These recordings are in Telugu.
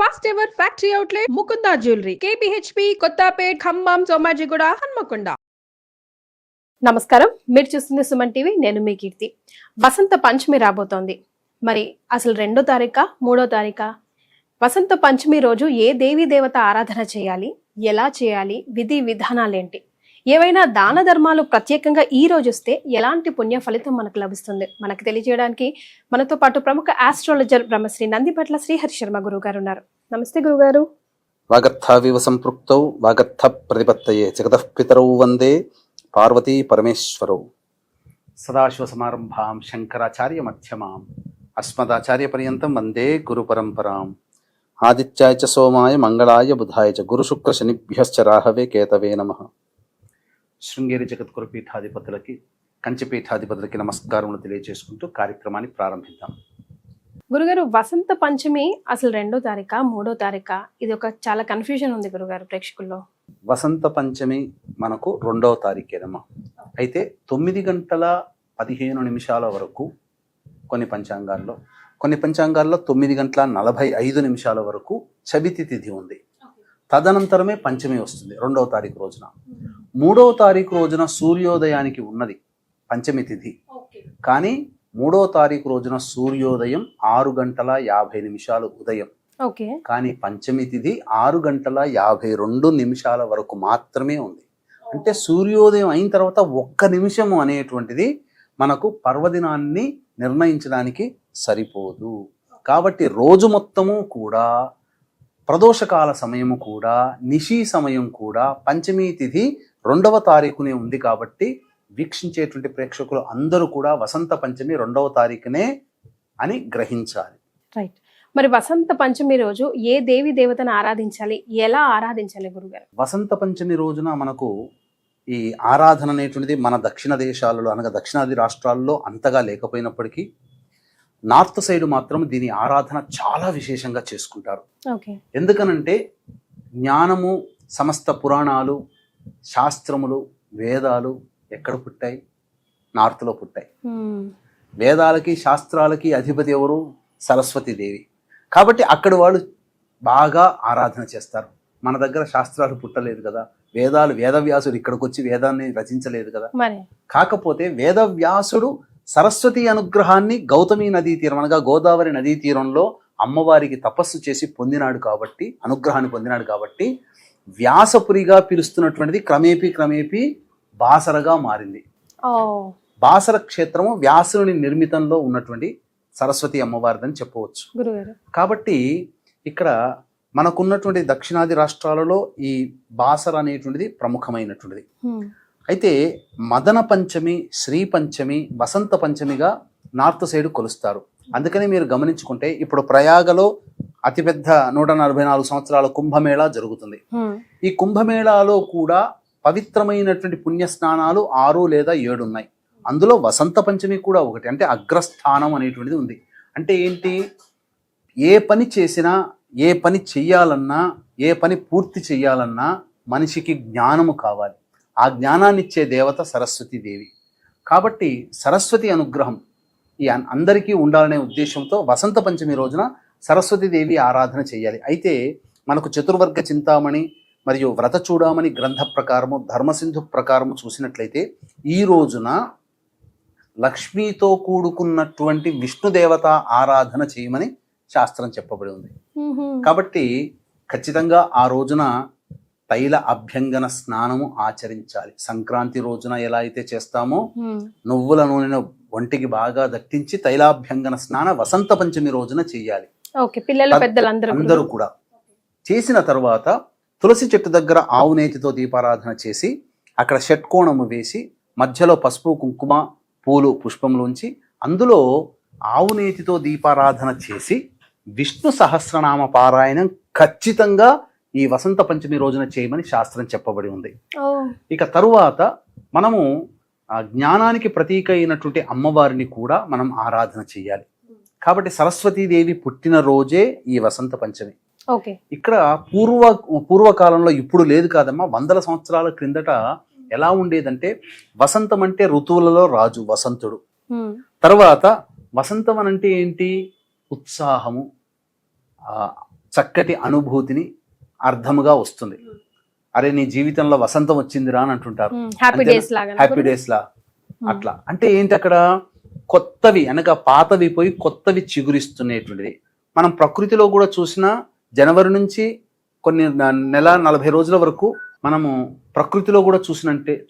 First ever factory outlet Mukunda jewellery KPHP Kothapet Khammam Somajiguda Hanamkonda. నమస్కారం, మీరు చూస్తుంది సుమన్ టీవీ. నేను మీ కీర్తి. వసంత పంచమి రాబోతోంది. మరి అసలు 2వ తారీఖా 3వ తారీఖా? వసంత పంచమి రోజు ఏ దేవీ దేవత ఆరాధన చేయాలి, ఎలా చేయాలి, విధి విధానాలేంటి, ఏవైనా దాన ధర్మాలు ప్రత్యేకంగా ఈ రోజు వస్తే ఎలాంటి పుణ్య ఫలితం మనకు లభిస్తుంది, మనకు తెలియజేయడానికి మనతో పాటు ప్రముఖ ఆస్ట్రాలజర్ బ్రహ్మశ్రీ నందిపట్ల శ్రీహరి శర్మ గురువు గారు ఉన్నారు. నమస్తే గురుగారు. వాగర్థావివ సంపృక్తౌ వాగర్థ ప్రతిపత్తయే జగతః పితరౌ వందే పార్వతీ పరమేశ్వరౌ. సదాశివ సమారంభాం శంకరాచార్య మధ్యమాం అస్మదాచార్య పర్యంతం వందే గురు పరంపరాం. ఆదిత్యాయ చ సోమాయ మంగళాయ బుధాయ చ గురు శుక్ర శనిభ్యశ్చ రాహవే కేతవే నమః. శృంగేరి జగద్గురు పీఠాధిపతులకి, కంచిపీఠాధిపతులకి నమస్కారములు తెలియజేసుకుంటూ కార్యక్రమాన్ని ప్రారంభిద్దాం. గురుగారు, వసంత పంచమి అసలు 2వ తారీఖా 3వ తారీఖా? ఇది ఒక చాలా కన్ఫ్యూజన్ ఉంది గురుగారు ప్రేక్షకుల్లో. వసంత పంచమి మనకు 2వ తారీఖేనమ్మా. అయితే 9 గంటల 15 నిమిషాల వరకు కొన్ని పంచాంగాల్లో 9 గంటల 45 నిమిషాల వరకు చవితి తిథి ఉంది. తదనంతరమే పంచమి వస్తుంది 2వ తారీఖు రోజున. 3వ తారీఖు రోజున సూర్యోదయానికి ఉన్నది పంచమి తిథి. కానీ 3వ తారీఖు రోజున సూర్యోదయం 6 గంటల 50 నిమిషాలు ఉదయం. కానీ పంచమి తిథి 6 గంటల 52 నిమిషాల వరకు మాత్రమే ఉంది. అంటే సూర్యోదయం అయిన తర్వాత 1 నిమిషము అనేటువంటిది మనకు పర్వదినాన్ని నిర్ణయించడానికి సరిపోదు. కాబట్టి రోజు మొత్తము కూడా, ప్రదోషకాల సమయము కూడా, నిశీ సమయం కూడా పంచమీ తిథి 2వ తారీఖునే ఉంది. కాబట్టి వీక్షించేటువంటి ప్రేక్షకులు అందరూ కూడా వసంత పంచమి 2వ తారీఖునే అని గ్రహించాలి. రైట్. మరి వసంత పంచమి రోజు ఏ దేవి దేవతను ఆరాధించాలి, ఎలా ఆరాధించాలి గురుగారు? వసంత పంచమి రోజున మనకు ఈ ఆరాధన అనేటువంటిది మన దక్షిణ దేశాలలో, అనగా దక్షిణాది రాష్ట్రాల్లో అంతగా లేకపోయినప్పటికీ నార్త్ సైడ్ మాత్రం దీని ఆరాధన చాలా విశేషంగా చేసుకుంటారు. ఎందుకనంటే జ్ఞానము, సమస్త పురాణాలు, శాస్త్రములు, వేదాలు ఎక్కడ పుట్టాయి? నార్త్లో పుట్టాయి. వేదాలకి శాస్త్రాలకి అధిపతి ఎవరు? సరస్వతీదేవి. కాబట్టి అక్కడ వాళ్ళు బాగా ఆరాధన చేస్తారు. మన దగ్గర శాస్త్రాలు పుట్టలేదు కదా, వేదవ్యాసుడు ఇక్కడికి వచ్చి వేదాన్ని రచించలేదు కదా. కాకపోతే వేదవ్యాసుడు సరస్వతి అనుగ్రహాన్ని గౌతమి నదీ తీరం, అనగా గోదావరి నదీ తీరంలో అమ్మవారికి తపస్సు చేసి పొందినాడు కాబట్టి, అనుగ్రహాన్ని పొందినాడు కాబట్టి వ్యాసపురిగా పిలుస్తున్నటువంటిది క్రమేపీ బాసరగా మారింది. బాసర క్షేత్రము వ్యాసుని నిర్మితంలో ఉన్నటువంటి సరస్వతి అమ్మవారిదని చెప్పవచ్చు. కాబట్టి ఇక్కడ మనకున్నటువంటి దక్షిణాది రాష్ట్రాలలో ఈ బాసర అనేటువంటిది ప్రముఖమైనటువంటిది. అయితే మదన పంచమి, శ్రీ పంచమి, వసంత పంచమిగా నార్త్ సైడ్ కొలుస్తారు. అందుకని మీరు గమనించుకుంటే ఇప్పుడు ప్రయాగలో అతిపెద్ద 144 సంవత్సరాల కుంభమేళా జరుగుతుంది. ఈ కుంభమేళాలో కూడా పవిత్రమైనటువంటి పుణ్య స్నానాలు 6 లేదా 7 ఉన్నాయి. అందులో వసంత పంచమి కూడా ఒకటి. అంటే అగ్రస్థానం అనేటువంటిది ఉంది. అంటే ఏంటి? ఏ పని చేసినా, ఏ పని చెయ్యాలన్నా, ఏ పని పూర్తి చెయ్యాలన్నా మనిషికి జ్ఞానము కావాలి. ఆ జ్ఞానాన్ని ఇచ్చే దేవత సరస్వతీదేవి. కాబట్టి సరస్వతి అనుగ్రహం ఈ అందరికీ ఉండాలనే ఉద్దేశంతో వసంత పంచమి రోజున సరస్వతీదేవి ఆరాధన చేయాలి. అయితే మనకు చతుర్వర్గ చింతామణి మరియు వ్రత చూడామణి గ్రంథ ప్రకారము, ధర్మసింధు ప్రకారము చూసినట్లయితే ఈ రోజున లక్ష్మీతో కూడుకున్నటువంటి విష్ణుదేవత ఆరాధన చేయమని శాస్త్రం చెప్పబడి ఉంది. కాబట్టి ఖచ్చితంగా ఆ రోజున తైల అభ్యంగన స్నానము ఆచరించాలి. సంక్రాంతి రోజున ఎలా అయితే చేస్తామో నువ్వుల నూనెను ఒంటికి బాగా దట్టించి తైలాభ్యంగన స్నాన వసంత పంచమి రోజున చెయ్యాలి. అందరూ కూడా చేసిన తర్వాత తులసి చెట్టు దగ్గర ఆవు నేతితో దీపారాధన చేసి అక్కడ షట్కోణము వేసి మధ్యలో పసుపు, కుంకుమ, పూలు, పుష్పములుంచి అందులో ఆవు నేతితో దీపారాధన చేసి విష్ణు సహస్రనామ పారాయణం ఖచ్చితంగా ఈ వసంత పంచమి రోజున చేయమని శాస్త్రం చెప్పబడి ఉంది. ఇక తరువాత మనము జ్ఞానానికి ప్రతీక అయినటువంటి అమ్మవారిని కూడా మనం ఆరాధన చేయాలి. కాబట్టి సరస్వతీదేవి పుట్టిన రోజే ఈ వసంత పంచమి. ఇక్కడ పూర్వకాలంలో, ఇప్పుడు లేదు కాదమ్మా, 100 సంవత్సరాల క్రిందట ఎలా ఉండేదంటే వసంతం అంటే ఋతువులలో రాజు వసంతుడు. తర్వాత వసంతం అంటే ఏంటి? ఉత్సాహము, చక్కటి అనుభూతిని అర్థముగా వస్తుంది. అరే నీ జీవితంలో వసంతం వచ్చిందిరా అని అంటుంటారు, హ్యాపీ అంతేనా? డేస్ లాగా హ్యాపీ డేస్ లా అట్లా. అంటే ఏంటి అక్కడ కొత్తవి అనగా పాతవి పోయి కొత్తవి చిగురిస్తున్నటువంటిది. మనం ప్రకృతిలో కూడా చూసినా జనవరి నుంచి కొన్ని నెల 40 రోజుల వరకు మనము ప్రకృతిలో కూడా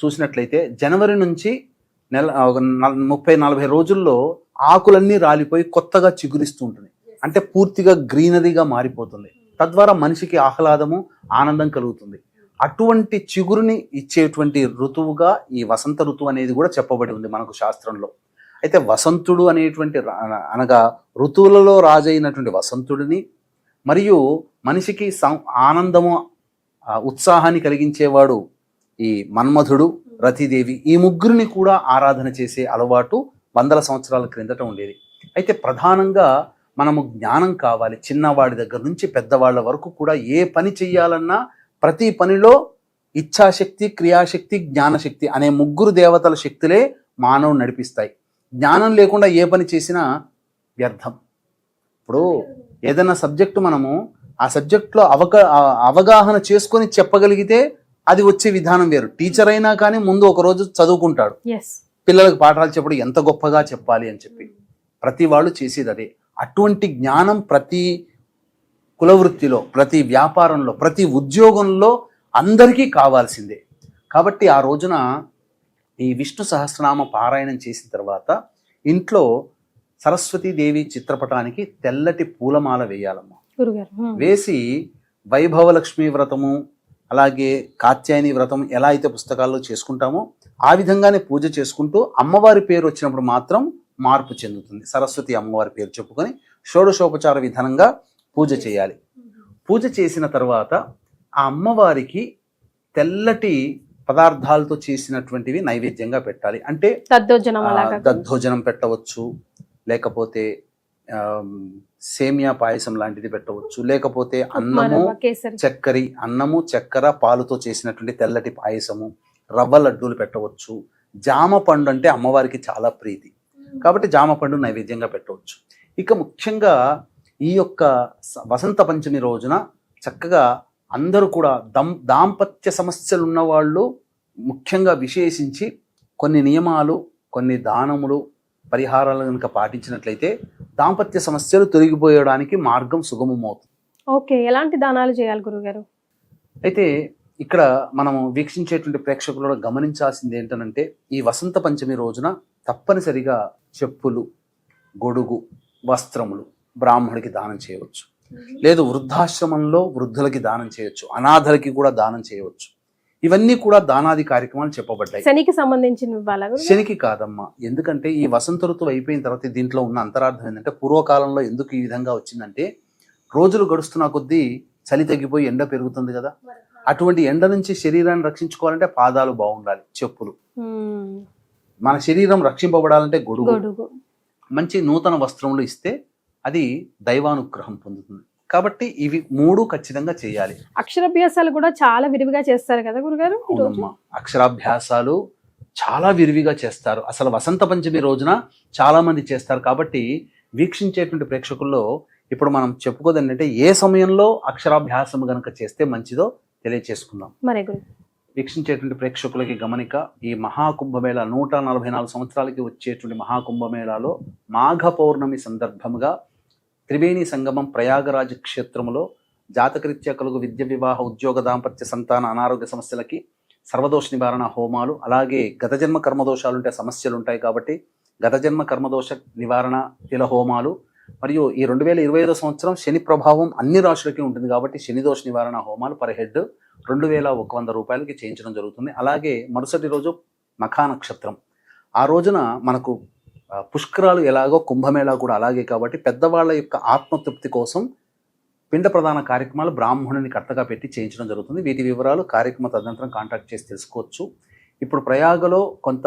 చూసినట్లయితే జనవరి నుంచి నెల 30-40 రోజుల్లో ఆకులన్నీ రాలిపోయి కొత్తగా చిగురిస్తూ ఉంటుంది. అంటే పూర్తిగా గ్రీనరీగా మారిపోతుంది. తద్వారా మనిషికి ఆహ్లాదము, ఆనందం కలుగుతుంది. అటువంటి చిగురుని ఇచ్చేటువంటి ఋతువుగా ఈ వసంత ఋతువు అనేది కూడా చెప్పబడి ఉంది మనకు శాస్త్రంలో. అయితే వసంతుడు అనేటువంటి అనగా ఋతువులలో రాజైనటువంటి వసంతుడిని మరియు మనిషికి ఆనందము, ఉత్సాహాన్ని కలిగించేవాడు ఈ మన్మధుడు, రతిదేవి, ఈ ముగ్గురిని కూడా ఆరాధన చేసే అలవాటు వందల సంవత్సరాల క్రిందట ఉండేది. అయితే ప్రధానంగా మనము జ్ఞానం కావాలి. చిన్నవాడి దగ్గర నుంచి పెద్దవాళ్ళ వరకు కూడా ఏ పని చెయ్యాలన్నా ప్రతి పనిలో ఇచ్ఛాశక్తి, క్రియాశక్తి, జ్ఞానశక్తి అనే ముగ్గురు దేవతల శక్తులే మానవుని నడిపిస్తాయి. జ్ఞానం లేకుండా ఏ పని చేసినా వ్యర్థం. ఇప్పుడు ఏదైనా సబ్జెక్టు మనము ఆ సబ్జెక్టులో అవగాహన చేసుకొని చెప్పగలిగితే అది వచ్చే విధానం వేరు. టీచర్ అయినా కానీ ముందు ఒక రోజు చదువుకుంటాడు, పిల్లలకు పాఠాలు చెప్పడం ఎంత గొప్పగా చెప్పాలి అని చెప్పి. ప్రతి వాళ్ళు చేసేది అదే. అటువంటి జ్ఞానం ప్రతి కులవృత్తిలో, ప్రతి వ్యాపారంలో, ప్రతి ఉద్యోగంలో అందరికీ కావాల్సిందే. కాబట్టి ఆ రోజున ఈ విష్ణు సహస్రనామ పారాయణం చేసిన తర్వాత ఇంట్లో సరస్వతీదేవి చిత్రపటానికి తెల్లటి పూలమాల వేయాలమ్మా. వేసి వైభవలక్ష్మి వ్రతము, అలాగే కాత్యాయని వ్రతం ఎలా అయితే పుస్తకాల్లో చేసుకుంటామో ఆ విధంగానే పూజ చేసుకుంటూ అమ్మవారి పేరు వచ్చినప్పుడు మాత్రం మార్పు చెందుతుంది. సరస్వతి అమ్మవారి పేరు చెప్పుకొని షోడశోపచార విధానంగా పూజ చేయాలి. పూజ చేసిన తర్వాత ఆ అమ్మవారికి తెల్లటి పదార్థాలతో చేసినటువంటివి నైవేద్యంగా పెట్టాలి. అంటే దద్దోజనం పెట్టవచ్చు, లేకపోతే సేమియా పాయసం లాంటిది పెట్టవచ్చు, లేకపోతే అన్నము చక్కెర పాలుతో చేసినటువంటి తెల్లటి పాయసము, రవ్వ లడ్డూలు పెట్టవచ్చు. జామ పండు అంటే అమ్మవారికి చాలా ప్రీతి కాబట్టి జామ పండు నైవేద్యంగా పెట్టవచ్చు. ఇక ముఖ్యంగా ఈ యొక్క వసంత పంచమి రోజున చక్కగా అందరూ కూడా దాంపత్య సమస్యలు ఉన్నవాళ్ళు ముఖ్యంగా విశేషించి కొన్ని నియమాలు, కొన్ని దానములు, పరిహారాలు కనుక పాటించినట్లయితే దాంపత్య సమస్యలు తొలగిపోయడానికి మార్గం సుగమమవుతుంది. ఓకే, ఎలాంటి దానాలు చేయాలి గురుగారు? అయితే ఇక్కడ మనము వీక్షించేటువంటి ప్రేక్షకులు గమనించాల్సింది ఏంటనంటే ఈ వసంత పంచమి రోజున తప్పనిసరిగా చెప్పులు, గొడుగు, వస్త్రములు బ్రాహ్మడికి దానం చేయవచ్చు. లేదు వృద్ధాశ్రమంలో వృద్ధులకి దానం చేయవచ్చు, అనాథలకి కూడా దానం చేయవచ్చు. ఇవన్నీ కూడా దానాది కార్యక్రమాలు చెప్పబడ్డాయి. శనికి సంబంధించిన శనికి కాదమ్మా. ఎందుకంటే ఈ వసంత ఋతువు అయిపోయిన తర్వాత దీంట్లో ఉన్న అంతరార్థం ఏంటంటే పూర్వకాలంలో ఎందుకు ఈ విధంగా వచ్చిందంటే రోజులు గడుస్తున్న కొద్దీ చలి తగ్గిపోయి ఎండ పెరుగుతుంది కదా. అటువంటి ఎండ నుంచి శరీరాన్ని రక్షించుకోవాలంటే పాదాలు బాగుండాలి, చెప్పులు. మన శరీరం రక్షింపబడాలంటే గొడుగు, మంచి నూతన వస్త్రములు ఇస్తే అది దైవానుగ్రహం పొందుతుంది. కాబట్టి ఇవి మూడు ఖచ్చితంగా చేయాలి. అక్షరాభ్యాసాలు కూడా చాలా విరివిగా చేస్తారు కదా గురుగారు? అక్షరాభ్యాసాలు చాలా విరివిగా చేస్తారు. అసలు వసంత పంచమి రోజున చాలా మంది చేస్తారు. కాబట్టి వీక్షించేటువంటి ప్రేక్షకుల్లో ఇప్పుడు మనం చెప్పుకోదంటే ఏ సమయంలో అక్షరాభ్యాసం గనక చేస్తే మంచిదో తెలియచేసుకుందాం. వీక్షించేటువంటి ప్రేక్షకులకి గమనిక, ఈ మహాకుంభమేళా 144 సంవత్సరాలకి వచ్చేటువంటి మహాకుంభమేళాలో మాఘ పౌర్ణమి సందర్భంగా త్రివేణి సంగమం ప్రయాగరాజ క్షేత్రములో జాతకరీత్యా కలుగు విద్య, వివాహ, ఉద్యోగ, దాంపత్య, సంతాన, అనారోగ్య సమస్యలకి సర్వదోష నివారణ హోమాలు, అలాగే గత జన్మ కర్మదోషాలుంటే సమస్యలు ఉంటాయి కాబట్టి గత జన్మ కర్మదోష నివారణ తిల హోమాలు, మరియు ఈ 2025 సంవత్సరం శని ప్రభావం అన్ని రాశులకి ఉంటుంది కాబట్టి శని దోష నివారణ హోమాలు పర్ హెడ్ 2100 రూపాయలకి చేయించడం జరుగుతుంది. అలాగే మరుసటి రోజు మఖా నక్షత్రం, ఆ రోజున మనకు పుష్కరాలు ఎలాగో కుంభమేళా కూడా అలాగే కాబట్టి పెద్దవాళ్ళ యొక్క ఆత్మతృప్తి కోసం పిండ ప్రధాన కార్యక్రమాలు బ్రాహ్మణుని కర్తగా పెట్టి చేయించడం జరుగుతుంది. వీటి వివరాలు కార్యక్రమ తదనంతరం కాంటాక్ట్ చేసి తెలుసుకోవచ్చు. ఇప్పుడు ప్రయాగలో కొంత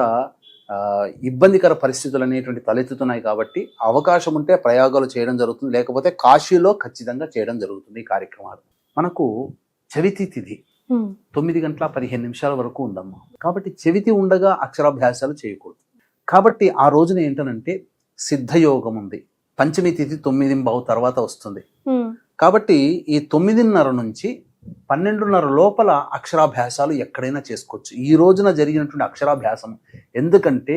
ఇబ్బందికర పరిస్థితులు అనేటువంటి తలెత్తుతున్నాయి కాబట్టి అవకాశం ఉంటే ప్రయాగాలు చేయడం జరుగుతుంది, లేకపోతే కాశీలో ఖచ్చితంగా చేయడం జరుగుతుంది. ఈ కార్యక్రమాలు మనకు చవితి తిథి 9:15 వరకు ఉందమ్మా. కాబట్టి చవితి ఉండగా అక్షరాభ్యాసాలు చేయకూడదు. కాబట్టి ఆ రోజున ఏంటనంటే సిద్ధయోగం ఉంది. పంచమి తిథి 9:15 తర్వాత వస్తుంది కాబట్టి ఈ 9:30 నుంచి 12:30 లోపల అక్షరాభ్యాసాలు ఎక్కడైనా చేసుకోవచ్చు. ఈ రోజున జరిగినటువంటి అక్షరాభ్యాసం ఎందుకంటే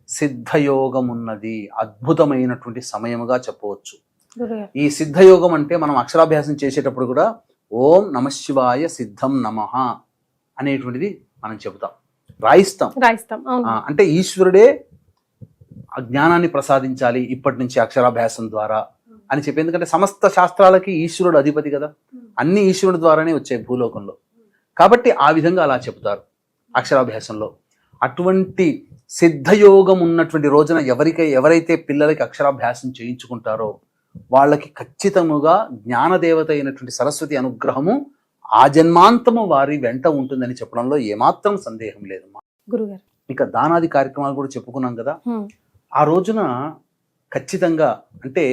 సిద్ధయోగం ఉన్నది, అద్భుతమైనటువంటి సమయముగా చెప్పవచ్చు. ఈ సిద్ధయోగం అంటే మనం అక్షరాభ్యాసం చేసేటప్పుడు కూడా ఓం నమశివాయ సిద్ధం నమః అనేటువంటిది మనం చెబుతాం, రాయిస్తాం. అంటే ఈశ్వరుడే ఆ జ్ఞానాన్ని ప్రసాదించాలి ఇప్పటి నుంచి అక్షరాభ్యాసం ద్వారా అని చెప్పి, ఎందుకంటే సమస్త శాస్త్రాలకి ఈశ్వరుడు అధిపతి కదా, అన్ని ఈశ్వరుడు ద్వారానే వచ్చాయి భూలోకంలో. కాబట్టి ఆ విధంగా అలా చెబుతారు అక్షరాభ్యాసంలో. అటువంటి సిద్ధయోగం ఉన్నటువంటి రోజున ఎవరైతే పిల్లలకి అక్షరాభ్యాసం చేయించుకుంటారో వాళ్ళకి ఖచ్చితముగా జ్ఞానదేవత అయినటువంటి సరస్వతి అనుగ్రహము ఆ జన్మాంతము వారి వెంట ఉంటుందని చెప్పడంలో ఏమాత్రం సందేహం లేదు. గురుగారు ఇక దానాది కార్యక్రమాలు కూడా చెప్పుకున్నాం కదా. ఆ రోజున ఖచ్చితంగా అంటే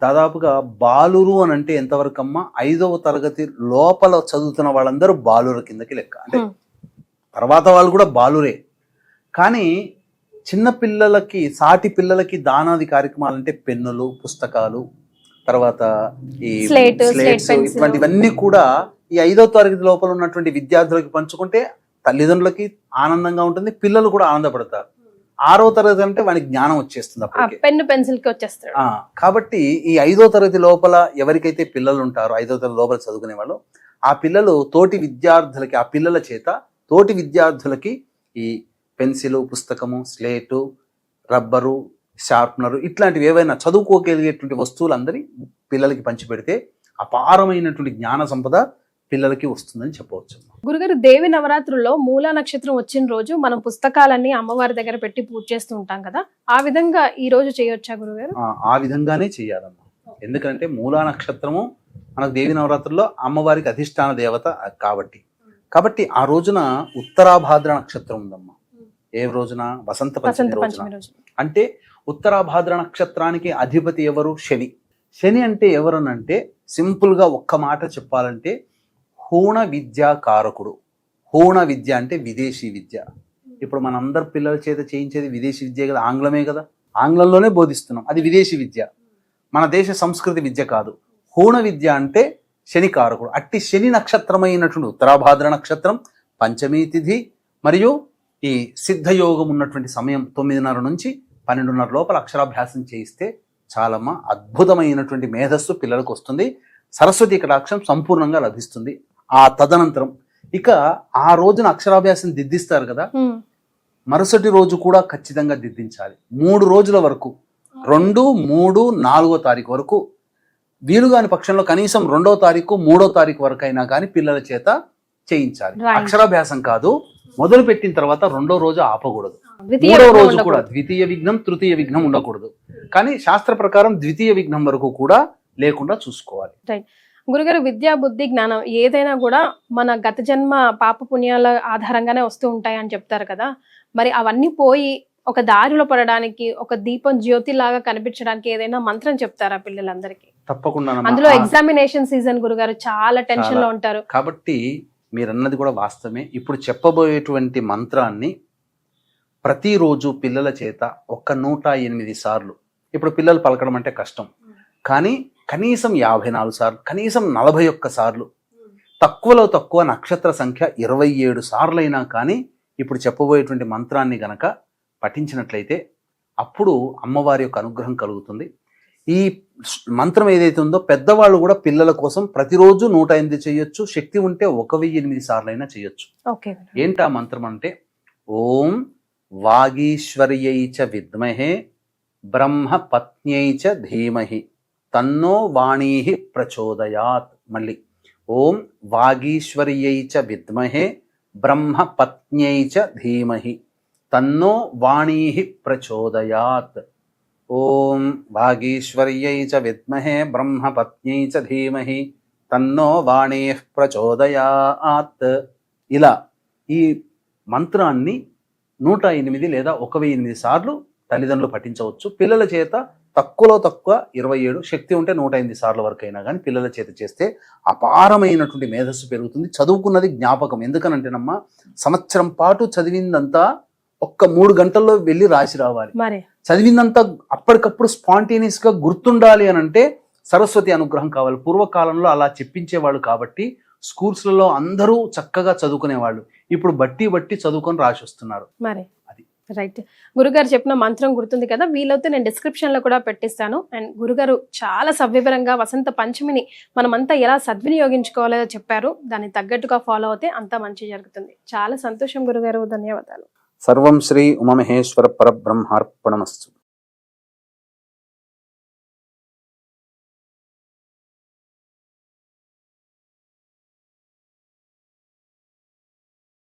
దాదాపుగా బాలురు అని అంటే ఎంతవరకు అమ్మా, 5వ తరగతి లోపల చదువుతున్న వాళ్ళందరూ బాలుర కిందకి లెక్క. అంటే తర్వాత వాళ్ళు కూడా బాలురే, కానీ చిన్న పిల్లలకి సాటి పిల్లలకి దానాది కార్యక్రమాలు అంటే పెన్నులు, పుస్తకాలు, తర్వాత ఈ స్లేట్స్ ఇటువంటివన్నీ కూడా ఈ 5వ తరగతి లోపల ఉన్నటువంటి విద్యార్థులకి పంచుకుంటే తల్లిదండ్రులకి ఆనందంగా ఉంటుంది, పిల్లలు కూడా ఆనందపడతారు. 6వ తరగతి అంటే వానికి జ్ఞానం వచ్చేస్తుంది, పెన్ను పెన్సిల్ కి వచ్చేస్తాడు. కాబట్టి ఈ 5వ తరగతి లోపల ఎవరికైతే పిల్లలు ఉంటారో 5వ తరగతి లోపల చదువుకునే వాళ్ళు, ఆ పిల్లలు తోటి విద్యార్థులకి, ఆ పిల్లల చేత తోటి విద్యార్థులకి ఈ పెన్సిలు, పుస్తకము, స్లేటు, రబ్బరు, షార్ప్నరు ఇట్లాంటివి ఏవైనా చదువుకోగలిగేటువంటి వస్తువులందరి పిల్లలకి పంచిపెడితే అపారమైనటువంటి జ్ఞాన సంపద పిల్లలకి వస్తుందని చెప్పవచ్చు. గురుగారు, దేవి నవరాత్రుల్లో మూలా నక్షత్రం వచ్చిన రోజు మనం పుస్తకాలన్నీ అమ్మవారి దగ్గర పెట్టి పూజ చేస్తూ ఉంటాం కదా, ఆ విధంగా ఈ రోజు చేయొచ్చా గురుగారు? ఆ విధంగానే చెయ్యాలమ్మా. ఎందుకంటే మూలా నక్షత్రము మనకు దేవి నవరాత్రుల్లో అమ్మవారికి అధిష్టాన దేవత కాబట్టి ఆ రోజున ఉత్తరాభాద్ర నక్షత్రం ఉందమ్మా. ఏ రోజున? వసంత పంచమి రోజున. అంటే ఉత్తరాభాద్ర నక్షత్రానికి అధిపతి ఎవరు? శని. శని అంటే ఎవరనంటే సింపుల్ గా ఒక్క మాట చెప్పాలంటే హూణ విద్యా కారకుడు. హూణ విద్య అంటే విదేశీ విద్య. ఇప్పుడు మనందరు పిల్లల చేత చేయించేది విదేశీ విద్య కదా, ఆంగ్లమే కదా, ఆంగ్లంలోనే బోధిస్తున్నాం, అది విదేశీ విద్య, మన దేశ సంస్కృతి విద్య కాదు. హూణ విద్య అంటే శని కారకుడు. అట్టి శని నక్షత్రమైనటువంటి ఉత్తరాభాద్ర నక్షత్రం, పంచమీ తిథి మరియు ఈ సిద్ధయోగం ఉన్నటువంటి సమయం 9:30 నుంచి 12:30 లోపల అక్షరాభ్యాసం చేయిస్తే చాలమ్మా అద్భుతమైనటువంటి మేధస్సు పిల్లలకు వస్తుంది, సరస్వతి కటాక్షం సంపూర్ణంగా లభిస్తుంది. ఆ తదనంతరం ఇక ఆ రోజున అక్షరాభ్యాసం దిద్దిస్తారు కదా, మరుసటి రోజు కూడా ఖచ్చితంగా దిద్దించాలి. 3 రోజుల వరకు, 2, 3, 4వ తారీఖు వరకు వీలుగాని పక్షంలో కనీసం 2వ తారీఖు 3వ తారీఖు వరకు అయినా కానీ పిల్లల చేత చేయించాలి. అక్షరాభ్యాసం కాదు, మొదలు పెట్టిన తర్వాత 2వ రోజు ఆపకూడదు, 3వ రోజు కూడా ద్వితీయ విఘ్నం, తృతీయ విఘ్నం ఉండకూడదు. కానీ శాస్త్ర ప్రకారం ద్వితీయ విఘ్నం వరకు కూడా లేకుండా చూసుకోవాలి. గురుగారు, విద్యా, బుద్ధి, జ్ఞానం ఏదైనా కూడా మన గత జన్మ పాప పుణ్యాల ఆధారంగానే వస్తూ ఉంటాయి అని చెప్తారు కదా, మరి అవన్నీ పోయి ఒక దారిలో పడడానికి, ఒక దీపం జ్యోతి లాగా కనిపించడానికి ఏదైనా మంత్రం చెప్తారా పిల్లలందరికీ? తప్పకుండా. అందులో ఎగ్జామినేషన్ సీజన్ గురుగారు, చాలా టెన్షన్ లో ఉంటారు కాబట్టి మీరన్నది కూడా వాస్తవమే. ఇప్పుడు చెప్పబోయేటువంటి మంత్రాన్ని ప్రతిరోజు పిల్లల చేత 108 సార్లు, ఇప్పుడు పిల్లలు పలకడం అంటే కష్టం, కానీ కనీసం 54 సార్లు, కనీసం 41 సార్లు, తక్కువలో తక్కువ నక్షత్ర సంఖ్య 27 సార్లు అయినా కానీ ఇప్పుడు చెప్పబోయేటువంటి మంత్రాన్ని గనక పఠించినట్లయితే అప్పుడు అమ్మవారి యొక్క అనుగ్రహం కలుగుతుంది. ఈ మంత్రం ఏదైతే ఉందో పెద్దవాళ్ళు కూడా పిల్లల కోసం ప్రతిరోజు 108 చేయొచ్చు, శక్తి ఉంటే 1008 సార్లు అయినా చేయొచ్చు. ఏంటి ఆ మంత్రం అంటే, ఓం వాగీశ్వర్యై చ విద్మహే బ్రహ్మ పత్న్యై చ ధీమహి తన్నో వాణీ ప్రచోదయాత్. మళ్ళీ ఓం వాగీశ్వర్యై చ విద్మహే బ్రహ్మ పత్న్యై చ ధీమహి తన్నో వాణీ ప్రచోదయాత్. ఓం వాగీశ్వర్యై చ విద్మహే బ్రహ్మ పత్న్యై చ ధీమహి తన్నో వాణీ ప్రచోదయాత్. ఇలా ఈ మంత్రాన్ని 108 లేదా 1008 సార్లు తల్లిదండ్రులు పఠించవచ్చు. పిల్లల చేత తక్కువలో తక్కువ 27, శక్తి ఉంటే 108 సార్ల వరకు అయినా కానీ పిల్లల చేత చేస్తే అపారమైనటువంటి మేధస్సు పెరుగుతుంది. చదువుకున్నది జ్ఞాపకం. ఎందుకనంటేనమ్మా, సంవత్సరం పాటు చదివిందంతా ఒక్క 3 గంటల్లో వెళ్ళి రాసి రావాలి. చదివిందంతా అప్పటికప్పుడు స్పాంటేనియస్ గా గుర్తుండాలి అని అంటే సరస్వతి అనుగ్రహం కావాలి. పూర్వకాలంలో అలా చెప్పించేవాళ్ళు కాబట్టి స్కూల్స్లలో అందరూ చక్కగా చదువుకునేవాళ్ళు. ఇప్పుడు బట్టి బట్టి చదువుకొని రాసి వస్తున్నారు. మరి అది. రైట్. గురుగారు చెప్పిన మంత్రం గుర్తుంది కదా, వీలైతే నేను డిస్క్రిప్షన్ లో కూడా పెట్టిస్తాను. అండ్ గురుగారు చాలా సవివరంగా వసంత పంచమిని మనమంతా ఎలా సద్వినియోగించుకోవాలో చెప్పారు. దాన్ని తగ్గట్టుగా ఫాలో అవుతే అంతా మంచి జరుగుతుంది. చాలా సంతోషం గురుగారు, ధన్యవాదాలు. సర్వం శ్రీ ఉమామహేశ్వర పరబ్రహ్మార్పణమస్తు.